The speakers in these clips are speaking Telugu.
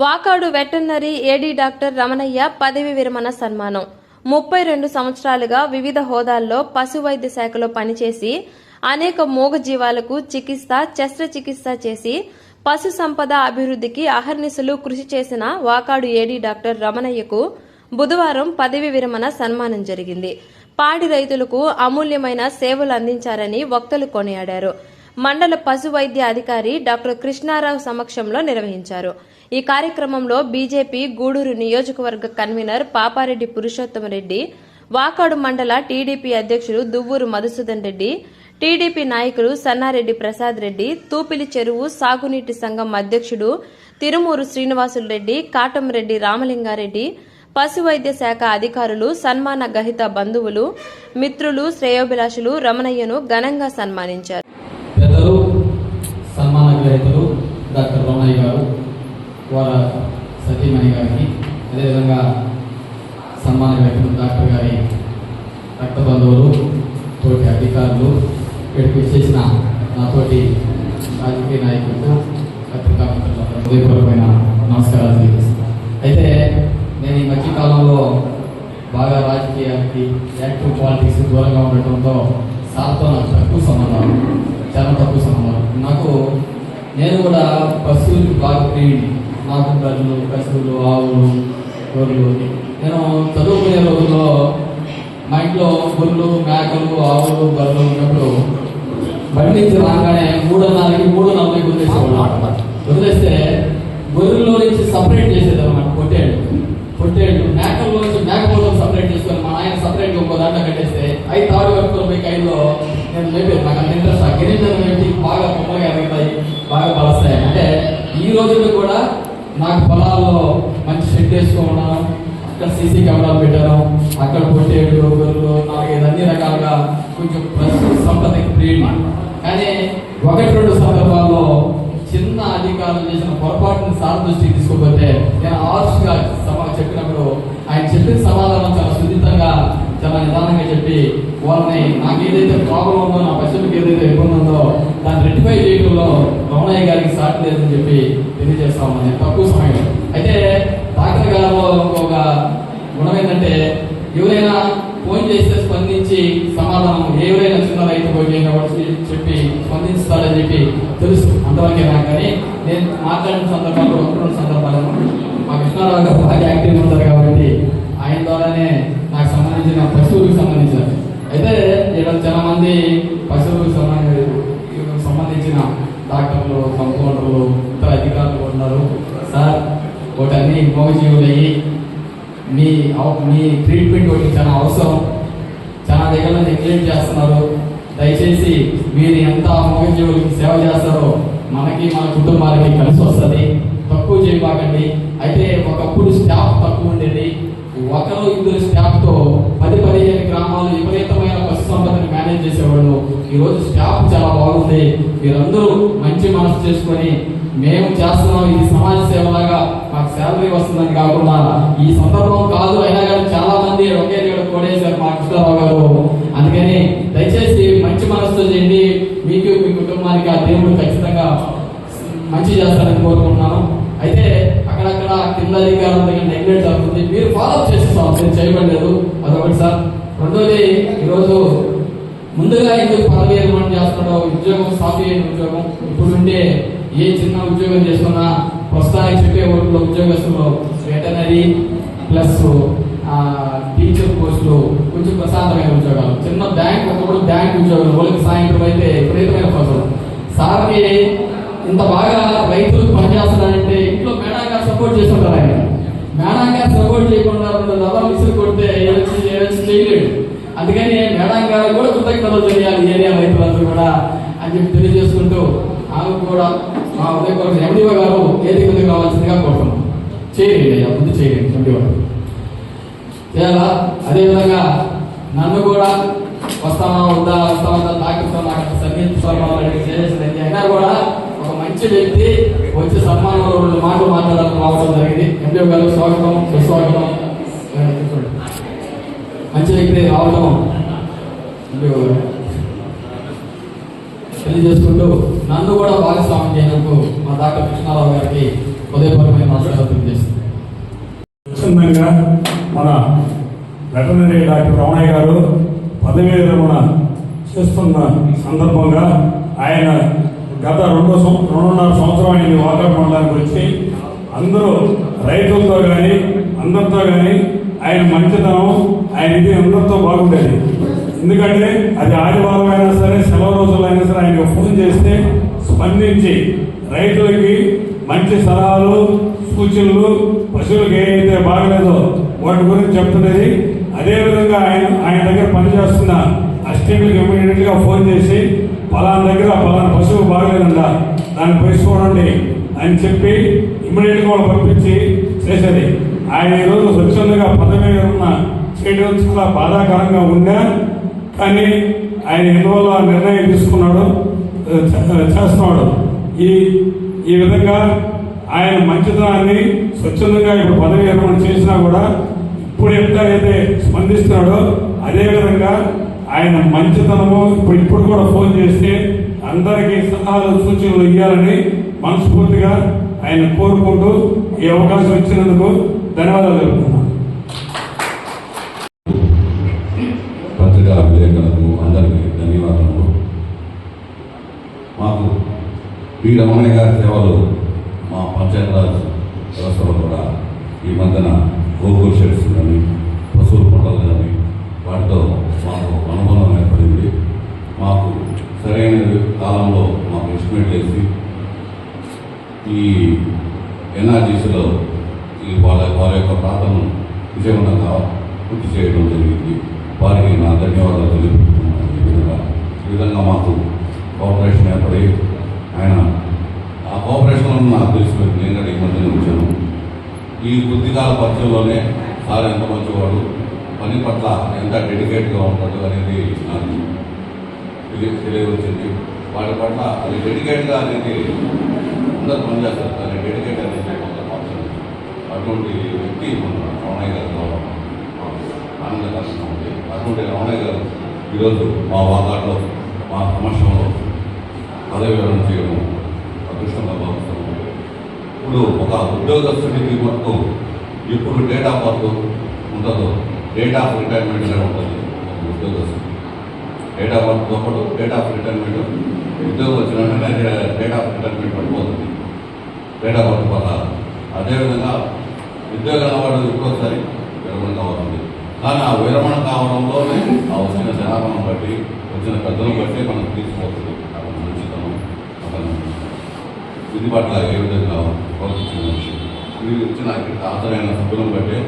Vakadu veterinary AD doctor Ramanaiah పదవి విరమణ సన్మానం. 32 సంవత్సరాలుగా వివిధ హోదాల్లో పశు వైద్య శాఖలో పనిచేసి అనేక మూగజీవాలకు శస్త్రచికిత్స చేసి పశు సంపద అభివృద్ధికి అహర్నిశలు కృషి చేసిన వాకాడు ఏడీ డాక్టర్ రమణయ్యకు బుధవారం పదవి విరమణ సన్మానం జరిగింది. పాడి రైతులకు అమూల్యమైన సేవలు అందించారని వక్తలు కొనియాడారు. మండల పశు వైద్య అధికారి డాక్టర్ కృష్ణారావు సమక్షంలో నిర్వహించారు. ఈ కార్యక్రమంలో బీజేపీ గూడూరు నియోజకవర్గ కన్వీనర్ పాపారెడ్డి పురుషోత్తమరెడ్డి, వాకాడు మండల టీడీపీ అధ్యక్షుడు దువ్వూరు మధుసూదన్ రెడ్డి, టీడీపీ నాయకులు సన్నారెడ్డి ప్రసాద్ రెడ్డి, తూపిలి చెరువు సాగునీటి సంఘం అధ్యక్షుడు తిరుమూరు శ్రీనివాసులు రెడ్డి, కాటంరెడ్డి రామలింగారెడ్డి, పశు వైద్య శాఖ అధికారులు, సన్మాన గహిత బంధువులు, మిత్రులు, శ్రేయోభిలాషులు రమణయ్యను ఘనంగా సన్మానించారు. పెద్దలు, సన్మాన గ్రహీతలు డాక్టర్ రమణయ్య గారు, వారి సతీమణి గారికి, అదేవిధంగా సన్మాన గ్రహీతలు డాక్టర్ గారి రక్త బంధువులు, తోటి అధికారులు, ఇక్కడికి చేసిన నాతోటి రాజకీయ నాయకులకు, పత్రికా మిత్రులకు హృదయపూర్వకమైన నమస్కారాలు తెలియజేస్తాను. అయితే నేను ఈ మధ్యకాలంలో బాగా రాజకీయాలకి, యాక్టివ్ పాలిటిక్స్ దూరంగా ఉండటంతో సార్తో నాకు చాలా తక్కువ సంబంధాలు. నేను కూడా పశువులకు బాగా ప్రియుడి. నాకు బర్రెలు, పశువులు, ఆవులు, గొర్రెలు. నేను చదువుకునే రోజుల్లో మా ఇంట్లో గొర్రెలు, మేకలు, ఆవులు, బర్రెలు ఉన్నప్పుడు బండి నుంచి రాగానే 3:30కి 3:40 వదిలేస్తే గొర్రెల్లో నుంచి సపరేట్ చేసేది అనమాట. పొట్టేళ్ళు మేకల్లో నుంచి మేకపోవడం సపరేట్ చేసుకొని మా ఆయన సపరేట్గా ఇంకో దాంట్లో కట్టేస్తే 5 తాడు కట్టుకొని పోయి కైలో నేను లేపేది. నాకు అంత ఇంట్రెస్ట్. ఆ గిరిజన పెట్టి బాగా పొమ్మగా ఎరుగుతాయి, బాగా బలస్తాయి. అంటే ఈ రోజుల్లో కూడా నాకు పొలాల్లో మంచి షెడ్ వేసుకోవడం, అక్కడ సీసీ కెమెరాలు పెట్టడం, అక్కడ పొట్టేళ్ళు, గొర్రెలు, 4-5 అన్ని రకాలుగా కొంచెం ప్రస్తుత సంపదకి ప్రియుడు. కానీ 1-2 సందర్భాల్లో చిన్న అధికారులు చేసిన పొరపాటుని సార్ దృష్టికి తీసుకోకపోతే నేను ఆర్ష్గా చెప్పినప్పుడు ఆయన చెప్పిన సమాధానం చాలా సున్నితంగా, చాలా నిదానంగా చెప్పి వాళ్ళని నాకు ఏదైతే ప్రాబ్లం ఉందో, నా పశువులకు ఏదైతే ఇబ్బంది ఉందో దాన్ని రెక్టిఫై చేయడంలో రమణయ్య గారికి సాటి లేదని చెప్పి తెలియజేస్తా ఉన్నాను తక్కువ సమయంలో. అయితే డాక్టర్ గారిలో ఒక గుణం ఏంటంటే ఎవరైనా ఫోన్ చేస్తే స్పందించి సమాధానం, ఎవరైనా చిన్న రైతు పోయి కాబట్టి చెప్పి స్పందిస్తాడని చెప్పి తెలుసు, అంతవరకే నాకు. కానీ నేను మాట్లాడిన సందర్భాలు 1-2 సందర్భాలను మా కృష్ణారావు గారు బాగా యాక్టివ్ ఉంటారు కాబట్టి ఆయన ద్వారానే నాకు సంబంధించిన పశువులకు సంబంధించిన. అయితే ఇక్కడ చాలా మంది పశువులకు సంబంధించిన డాక్టర్లు, కంపౌండర్లు, ఇతర అధికారులు ఉన్నారు. సార్ ఒకటి అన్ని మూగజీవులయ్యి మీ ట్రీట్మెంట్ ఒకటి చాలా అవసరం, చాలా దగ్గర నెగ్లెక్ట్ చేస్తున్నారు. దయచేసి మీరు ఎంత మూగజీవులకి సేవ చేస్తారో మనకి, మన కుటుంబాలకి కలిసి వస్తుంది. తక్కువ చేయబాకండి. అయితే ఒకప్పుడు స్టాఫ్ తక్కువ ఉండేది. 1-2 స్టాఫ్తో 10-15 గ్రామాలు విపరీతమైన పశు సంపదని మేనేజ్ చేసేవాళ్ళు. ఈరోజు స్టాఫ్ చాలా బాగుంది. మీరందరూ మంచి మనసు చేసుకొని మేము చేస్తున్నాం, ఇది సమాజ సేవలాగా మాకు శాలరీ వస్తుందని కాకుండా ఈ సందర్భం కాదు, అయినా కానీ చాలా మంది ఒకే దగ్గర కొడేశారు మా కృష్ణారావు గారు. అందుకని దయచేసి మంచి మనసుతో చేయండి. మీకు, మీ కుటుంబానికి ఆ దేవుడు ఖచ్చితంగా మంచి చేస్తారని కోరుకుంటున్నాను. అయితే అక్కడక్కడ కింద అధికారుల దగ్గర నెగ్లెక్ట్ అవుతుంది. మీరు ఫాలోఅప్ చేస్తాం, నేను చేయబడలేదు. అదొకటి సార్. రెండోది, ఈరోజు ముందుగా ఎందుకు పదవి విరమణ చేస్తున్నాడో, ఉద్యోగం సాఫ్ట్వేర్ ఉద్యోగం ఇప్పుడుంటే ఏ చిన్న ఉద్యోగం చేసుకున్నా ప్రస్తుతానికి చెప్పే ఊళ్ళో ఉద్యోగస్తులు వెటర్నరీ ప్లస్ టీచర్ పోస్టులు కొంచెం ప్రశాంతమైన ఉద్యోగాలు, చిన్న బ్యాంక్ ఒకప్పుడు బ్యాంక్ ఉద్యోగాలు, వాళ్ళకి సాయంత్రం అయితే విపరీతమైన పనులు. సార్కి ఇంత బాగా రైతులకు పనిచేస్తున్నారంటే ఇంట్లో మేడం గారు సపోర్ట్ చేస్తుంటారు. ఆయన మేడం గారు సపోర్ట్ చేయకుండా 2 విసులు కొడితే చేయలేడు. అందుకని మేడం గారు కూడా కృతజ్ఞతలు తెలియాలి ఏరియా రైతులందరూ కూడా అని చెప్పి తెలియజేసుకుంటూ ఆమె కూడా మా ఉదయపూర్వ ఎండిఓ గారు ఏది ముందు కావాల్సిందిగా కోరుతున్నాం. చేయండి, ముందు చేయండి ఎండిఓ చేయాలా. అదేవిధంగా నన్ను కూడా వస్తామా డాక్టర్తో నాకు సన్నిహిత చేసేసింది. అయినా కూడా ఒక మంచి వ్యక్తి వచ్చి సన్మానంలో 2 మాటలు మాట్లాడాలని రావడం జరిగింది. ఎండిఓ గారు స్వాగతం, సుస్వాగతం. మంచి వ్యక్తి రావడం ఎండిఓ గారు తెలియజేసుకుంటూ నన్ను కూడా భాగస్వామ్యం చేయడానికి మా డాక్టర్ కృష్ణారావు గారికి హృదయపూర్వకమైన నమస్కారాలు తెలియజేస్తున్నాను. స్వచ్ఛందంగా మన వెటనరీ డాక్టర్ రమణయ్య గారు పదవీ విరమణ చేస్తున్న సందర్భంగా ఆయన గత 2.5 సంవత్సరం అయింది వాకాడు మండలానికి వచ్చి అందరూ రైతులతో కానీ అందరితో కానీ ఆయన మంచితనం ఆయన ఇది అందరితో బాగుండేది. ఎందుకంటే అది ఆదివారం అయినా సరే సెలవు రోజులు అయినా సరే ఆయనకు ఫోన్ చేస్తే స్పందించి రైతులకి మంచి సలహాలు సూచనలు పశువులకు ఏదైతే బాగలేదో వాటి గురించి చెప్తున్నది. అదేవిధంగా ఆయన దగ్గర పనిచేస్తున్న అసిస్టెంట్లకు ఇమీడియట్గా ఫోన్ చేసి పలానా దగ్గర పలానా పశువు బాగలేదంట దాన్ని పోయి చూడండి అని చెప్పి ఇమీడియట్గా వాళ్ళు పంపించి చేసేది. ఆయన ఈరోజు స్వచ్ఛందంగా పదవి విరమణ చేయడం చాలా బాధాకరంగా ఉన్నా కానీ ఆయన ఎందువల్ల నిర్ణయం తీసుకున్నాడు చేస్తున్నాడు. ఈ విధంగా ఆయన మంచితనాన్ని స్వచ్ఛందంగా ఇప్పుడు పదవి విరమణ చేసినా కూడా ఇప్పుడు ఎట్లయితే స్పందిస్తున్నాడో అదేవిధంగా ఆయన మంచితనము ఇప్పుడు కూడా ఫోన్ చేస్తే అందరికీ సలహాలు సూచనలు ఇవ్వాలని మనస్ఫూర్తిగా ఆయన కోరుకుంటూ ఈ అవకాశం ఇచ్చినందుకు ధన్యవాదాలు తెలుపుతున్నాను. పత్రికా విలేకరులకు అందరికీ ధన్యవాదాలు. మాకు పి రమణయ్య గారి సేవలు మా పంచాయతీరాజ్ వ్యవస్థలో కూడా ఈ మధ్యన గోకుల్ షెడ్స్ కానీ పశువుల పంటలు కానీ వాటితో మాకు అనుబంధం ఏర్పడింది. మాకు సరైన కాలంలో మాకు ఎస్టిమేట్ వేసి ఈ ఎన్ఆర్జీసీలో వారి యొక్క ప్రాంతం విజయవంతంగా పూర్తి చేయడం జరిగింది. వారికి నా ధన్యవాదాలు తెలియజేస్తున్నాను. ఈ విధంగా మాకు కోఆపరేషన్ ఏర్పడి ఆయన ఆ కోఆపరేషన్లో నాకు తెలిసిపోయింది. నేను కూడా ఈ మధ్యన వచ్చాను. ఈ కొద్దికాల పరిచయంలోనే సార్ ఎంత మంచివాడు, పని పట్ల ఎంత డెడికేట్గా ఉంటాడు అనేది నాకు తెలియవచ్చింది. వాటి పట్ల అది డెడికేట్గా అనేది అందరూ పనిచేస్తారు, కానీ డెడికేట్ అనేది కొంత అవసరం. అటువంటి వ్యక్తి మన రమణయ్య గారు ఆనందకరంగా ఉంది. అటువంటి రమణయ్య గారు ఈరోజు మా వాకాట్లో మా సమస్యలో పదవి విరమణ చేయడం అదృష్టంగా భావిస్తున్నాము. ఇప్పుడు ఒక ఉద్యోగస్తుడికి మొత్తం ఇప్పుడు డేట్ ఆఫ్ బర్త్ ఉంటుందో డేట్ ఆఫ్ రిటైర్మెంట్ కూడా ఉంటుంది. ఒక ఉద్యోగస్తుడు డేట్ ఆఫ్ బర్త్ ఒకటి, డేట్ ఆఫ్ రిటైర్మెంట్ ఉద్యోగం వచ్చిన వెంటనే డేట్ ఆఫ్ రిటైర్మెంట్ పడిపోతుంది, డేట్ ఆఫ్ బర్త్ పడాలి. అదేవిధంగా ఉద్యోగం వాడు ఇంకోసారి విరమణ కావాలండి. కానీ ఆ విరమణ కావడంలోనే ఆ వచ్చిన జనాభాను బట్టి వచ్చిన పెద్దలను బట్టి మనం తీసుకోవచ్చు. అతను మంచితనం, అతను ఇది పట్ల ఏ విధంగా ప్రవర్తించిన విషయం ఇది ఇచ్చిన హాజరైన సభ్యులను బట్టి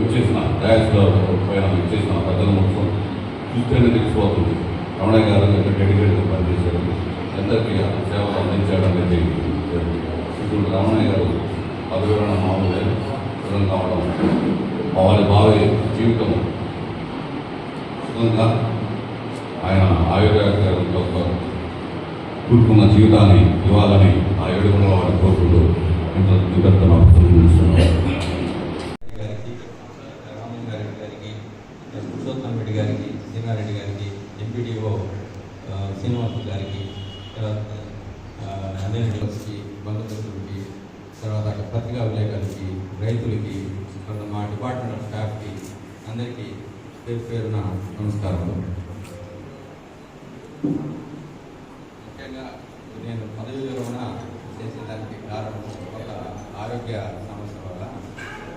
ఇచ్చేసిన డయాస్లో పైన ఇచ్చేసిన పెద్దల మొత్తం చూస్తేనే తెలిసిపోతుంది. రమణయ్య గారు ఎంత డెడికేట్గా పనిచేశారు, ఎందరికీ సేవలు అందించాడు అనేది ఇప్పుడు రమణయ్య గారు పదవి విరమణ మామూలు విధం కావడం వారి భావి జీవితం సుఖంగా ఆయన ఆయుర్వేదంతో కూడుకున్న జీవితాన్ని ఇవ్వాలని ఆ ఏడుగుల వారి కోరుకుంటూ ఇంతతో పురుషోత్తం రెడ్డి గారికి, సీనారెడ్డి గారికి, ఎంపీడీఓ శ్రీనివాస్ గారికి, తర్వాత అందరికి బంధుమిత్రులకి, తర్వాత పత్రికా విలేకరులకి, రైతులకి, తర్వాత మా డిపార్ట్మెంట్ స్టాఫ్కి అందరికీ పేరు పేరున నమస్కారాలు. ముఖ్యంగా నేను పదవి విరమణ చేసేదానికి కారణం ఒక ఆరోగ్య సమస్య వల్ల.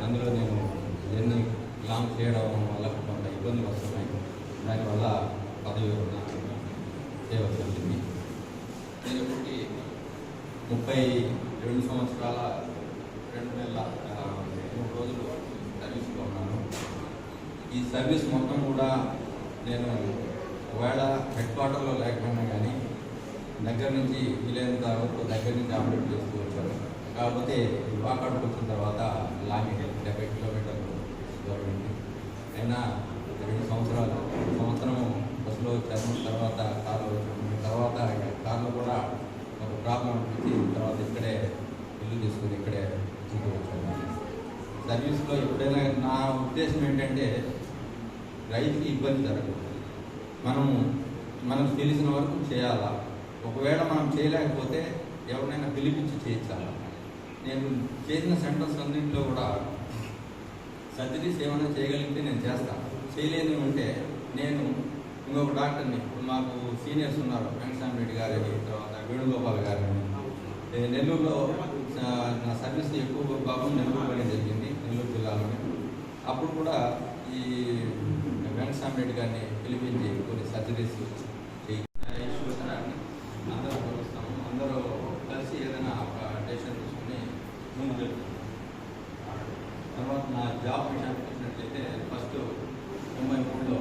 అందులో నేను ఎన్ని లాంగ్ చేయడం వల్ల కొంత ఇబ్బందులు వస్తున్నాయి. దానివల్ల పదవి విరమణ చేయవలసి వచ్చింది. నేను ఇప్పటికీ 32 సంవత్సరాల 2 నెలల 3 రోజులు సర్వీస్లో ఉన్నాను. ఈ సర్వీస్ మొత్తం కూడా నేను ఒకవేళ హెడ్ క్వార్టర్లో లేకపోయినా కానీ దగ్గర నుంచి వీలైనంత వరకు దగ్గర నుంచి ఆపరేట్ చేస్తూ వచ్చాను. కాకపోతే వాకాడుకు వచ్చిన తర్వాత లాంగ్ 70 కిలోమీటర్లు దూరం ఉంది. అయినా 2 సంవత్సరం బస్సులో వచ్చాను. తర్వాత కార్లో కూడా ఒక ప్రాబ్లం అనిపించి తర్వాత ఇక్కడే ఇల్లు తీసుకుని ఇక్కడే ఉంటూ వచ్చాను. సర్వీస్లో ఎప్పుడైనా నా ఉద్దేశం ఏంటంటే రైతుకి ఇబ్బంది జరగదు. మనము మనకు తెలిసిన వరకు చేయాలా. ఒకవేళ మనం చేయలేకపోతే ఎవరినైనా పిలిపించి చేయించాలా. నేను చేసిన సెంటర్స్ అన్నింటిలో కూడా సర్జరీస్ ఏమైనా చేయగలిగితే నేను చేస్తాను. చేయలేని ఉంటే నేను ఇంకొక డాక్టర్ని, ఇప్పుడు మాకు సీనియర్స్ ఉన్నారు, వెంకటరామరెడ్డి గారని, తర్వాత వేణుగోపాల్ గారని. నెల్లూరులో నా సర్వీస్ ఎక్కువ భాగం నెల్లూరులోనే జరిగింది, నెల్లూరు జిల్లాలోనే. అప్పుడు కూడా ఈ వెంకటరామరెడ్డి గారిని పిలిపించి కొన్ని సర్జరీస్ అందరూ కలుస్తాము. అందరూ కలిసి ఏదైనా ఒక డెసిషన్ తీసుకుని ముందుకు వెళ్తాం. తర్వాత నా జాబ్ విషయానికి వచ్చినట్లయితే ఫస్ట్ 93లో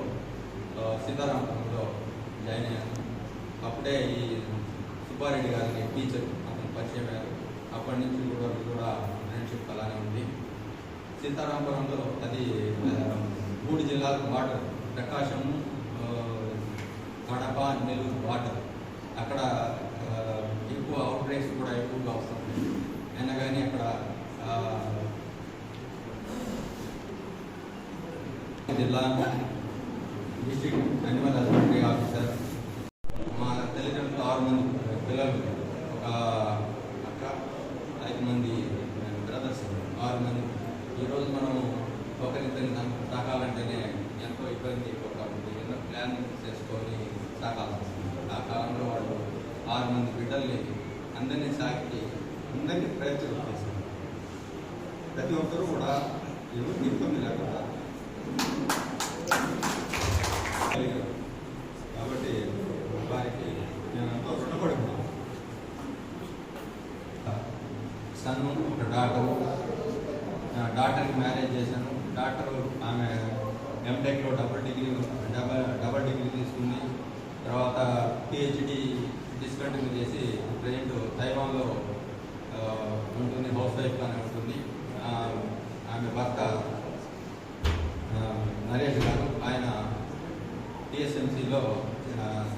సీతారామపురంలో జాయిన్ అయ్యాను. అప్పుడే ఈ సుబ్బారెడ్డి గారికి టీచర్ అతను పరిచయం అయ్యారు. అప్పటి నుంచి కూడా ఫ్రెండ్షిప్ అలానే ఉంది. సీతారామపురంలో అది 3 జిల్లాలకు వాటర్, ప్రకాశం, కడప, నెల్లూరు వాటర్. అక్కడ ఎక్కువ అవుట్ బ్రేక్స్ కూడా ఎక్కువగా వస్తుంది. అయినా కానీ అక్కడ జిల్లా డిస్ట్రిక్ట్ అనిమల్ హస్బెండరీ ఆఫీసర్, మా తల్లిదండ్రులు 6 మంది పిల్లలు, ఒక అక్క, 5 మంది బ్రదర్స్, 6 మంది. ఈరోజు మనం ఒకరిద్దరిని తాకాలంటేనే ఎంతో ఇబ్బంది ఉంటుంది. ఎన్నో ప్లానింగ్ చేసుకొని తాకాల్సి వస్తుంది. ఆ కాలంలో వాళ్ళు 6 మంది బిడ్డల్ని అందరినీ సాకి అందరికీ ప్రయత్నం చేశారు. ప్రతి ఒక్కరూ కూడా ఎవరికి ఇబ్బంది లేకుండా. కాబట్టి వారికి నేను ఎంతో రుణపడి ఉన్నాను. సన్ను ఒక డాక్టర్కి మ్యారేజ్ చేశాను. డాక్టర్ ఆమె ఎంటెక్లో డబుల్ డిగ్రీ తీసుకుంది. తర్వాత పిహెచ్డి డిస్కంటిన్యూ చేసి ప్రజెంట్ తైవాన్లో ఉంటుంది, హౌస్ వైఫ్గానే ఉంటుంది. ఆమె భర్త నరేష్ గారు, ఆయన టీఎస్ఎంసీలో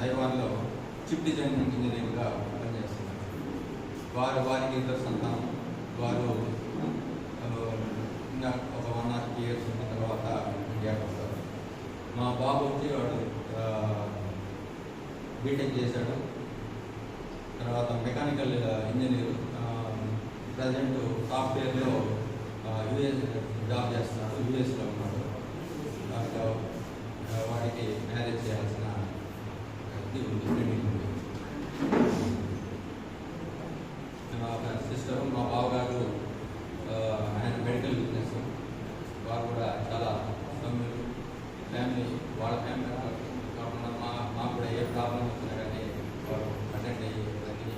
తైవాన్లో చిప్ డిజైన్ ఇంజనీరింగ్గా పనిచేస్తున్నారు. వారికి 2 సంతానం. వారు ఇంకా ఒక 1 or 2 years ఉన్న తర్వాత ఇండియాకి వస్తారు. మా బాబు వచ్చి వాడు బీటెక్ చేశాడు. తర్వాత మెకానికల్ ఇంజనీర్, ప్రజెంట్ సాఫ్ట్వేర్లో యూఎస్ జాబ్ చేస్తున్నాడు, యూఎస్లో ఉన్నాడు. వాడికి మ్యారేజ్ చేయాల్సిన ఇది ఉంది, ట్రైనింగ్ ఉంది. ఒక సిస్టర్, మా బావగారు, ఆయన మెడికల్ బిజినెస్. వారు కూడా చాలా సౌమ్యులు. ఫ్యామిలీ, వాళ్ళ ఫ్యామిలీ కాకుండా మాకు కూడా ఏ ప్రాబ్లం వచ్చినా కానీ వారు అటెండ్ అయ్యి అన్నీ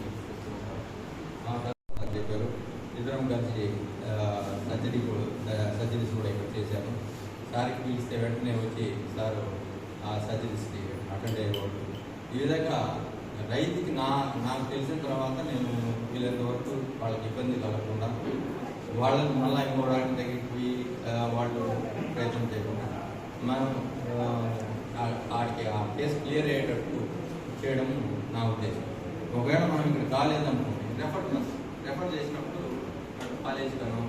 చెప్పారు. ఇద్దరం కలిసి సర్జరీస్ కూడా ఇక్కడ చేశాను. సార్కి పిలిస్తే వెంటనే వచ్చి సార్ ఆ సర్జరీస్కి అటెండ్ అయ్యేవాడు. ఈ విధంగా రైతుకి నాకు తెలిసిన తర్వాత నేను వీలైనంత వరకు వాళ్ళకి ఇబ్బంది కలగకుండా, వాళ్ళని మళ్ళీ ఇంకోవడానికి దగ్గరికి పోయి వాళ్ళు ప్రయత్నం చేయకుండా మనం వాడికి ఆ కేసు క్లియర్ అయ్యేటట్టు చేయడం నా ఉద్దేశం. ఒకవేళ మనం ఇక్కడ కాలేదనుకోండి, రెఫర్ చేసినప్పుడు కాలేజీలను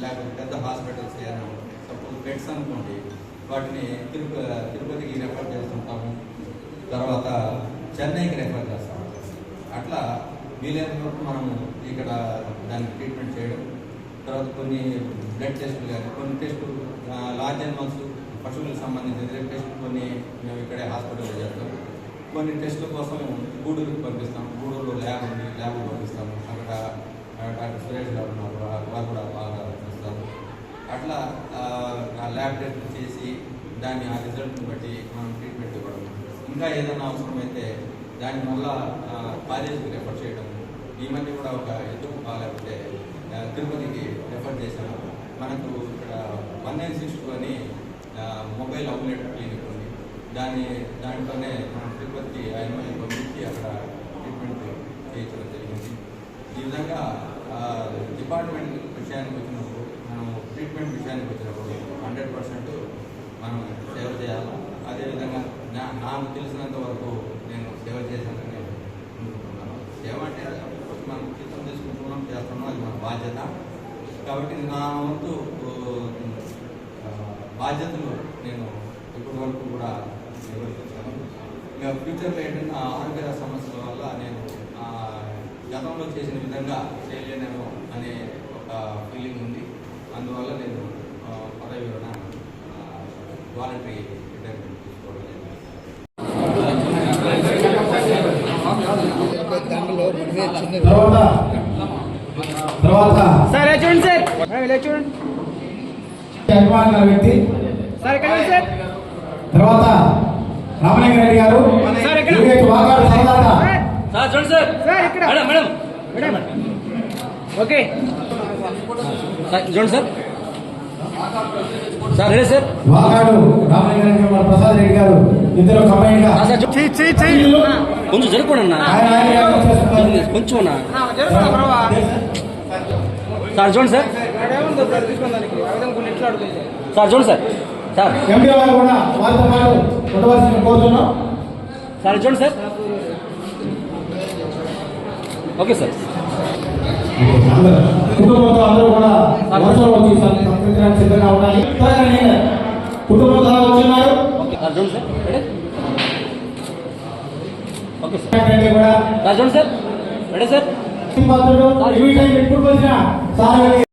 లేకపోతే పెద్ద హాస్పిటల్స్ ఏదైనా సపోజ్ బెడ్స్ అనుకోండి, వాటిని తిరుపతికి రెఫర్ చేస్తుంటాము, తర్వాత చెన్నైకి రెఫర్ చేస్తాము. అట్లా వీలైనంత మనము ఇక్కడ దానికి ట్రీట్మెంట్ చేయడం. తర్వాత కొన్ని బ్లడ్ టెస్టులు కానీ, కొన్ని టెస్టులు లార్జ్ యానిమల్స్, పశువులకు సంబంధించిన టెస్టులు కొన్ని మేము ఇక్కడే హాస్పిటల్లో చేస్తాం. కొన్ని టెస్టుల కోసం గూడూరుకి పంపిస్తాం. గూడూరులో ల్యాబ్ ఉంది, ల్యాబ్కి పంపిస్తాము. అక్కడ డాక్టర్ సురేష్ గారు ఉన్నారు, వారు కూడా బాగా చూస్తారు. అట్లా ఆ ల్యాబ్ టెస్ట్ చేసి దాన్ని ఆ రిజల్ట్ని బట్టి మనం ట్రీట్మెంట్ ఇవ్వడం. ఇంకా ఏదైనా అవసరమైతే దాన్ని మళ్ళా కాలేజీకి రెఫర్ చేయడం. ఈ మధ్య కూడా ఒక ఎందుకు బాగాలేకపోతే తిరుపతికి రెఫర్ చేశాము. మనకు ఇక్కడ 1962 అని మొబైల్ అవుట్లెట్ క్లినిక్ ఉంది. దాంట్లోనే మనం తిరుపతికి ఆయన పంపించి అక్కడ ట్రీట్మెంట్ చేయించడం జరిగింది. ఈ విధంగా డిపార్ట్మెంట్ విషయానికి వచ్చినప్పుడు, మనం ట్రీట్మెంట్ విషయానికి వచ్చినప్పుడు 100% మనం సేవ చేయాలి. అదేవిధంగా నాకు తెలిసినంత వరకు నేను సేవ చేశానని అనుకుంటున్నాను. సేవ అంటే మనం చిత్తం తీసుకుంటున్నాం, చేస్తున్నాం, అది మన బాధ్యత. కాబట్టి నా వంతు బాధ్యతలు నేను ఇప్పటి వరకు కూడా నిర్వర్తించాను. ఇక ఫ్యూచర్లో ఏంటంటే ఆరోగ్య సమస్యల వల్ల నేను గతంలో చేసిన విధంగా చేయలేనేమో అనే ఒక ఫీలింగ్ ఉంది. అందువల్ల నేను పదవి విరమణ వాలంటరీ రిటైర్మెంట్ తీసుకోవడం తర్వాత సార్ ఇలా చూడండి సార్ ఇలా చూడండి అభిమానుల వ్యక్తి సార్ ఇక్కడ సార్ తర్వాత రామలింగ రెడ్డి గారు సార్ ఇక్కడ వాకాడు సరదాగా సార్ చూడండి సార్ సార్ ఇక్కడ madam madam madam okay sir చూడండి sir sir ready sir Vakadu Ramalinga Reddy గారు ప్రసాద్ రెడ్డి గారు ఇద్దరు కంబైన్ గా కొంచెం జరుపుకోండి అన్న ఆయన యాగం చేస్తున్నారు. కొంచెం అన్న సార్ చూడండి సార్ సార్ చూడండి సార్ సార్ ఎంపీ వారు కూడా వారితో పాటు ఉండవలసిన కోరుతున్నాం. సార్ చూడండి సార్ ఓకే సార్ కుటుంబంతో అందరూ కూడా వరుసలో వచ్చి సంస్కరించడానికి సిద్ధంగా ఉండాలి. త్వరగా నేను కుటుంబంతో వచ్చినారు సార్ చూడండి sir ready okay sir Reddy కూడా సార్ చూడండి సార్ రెడీ సార్ పాత్రుడు ఈ టైం ఎప్పుడు వచ్చినా సార్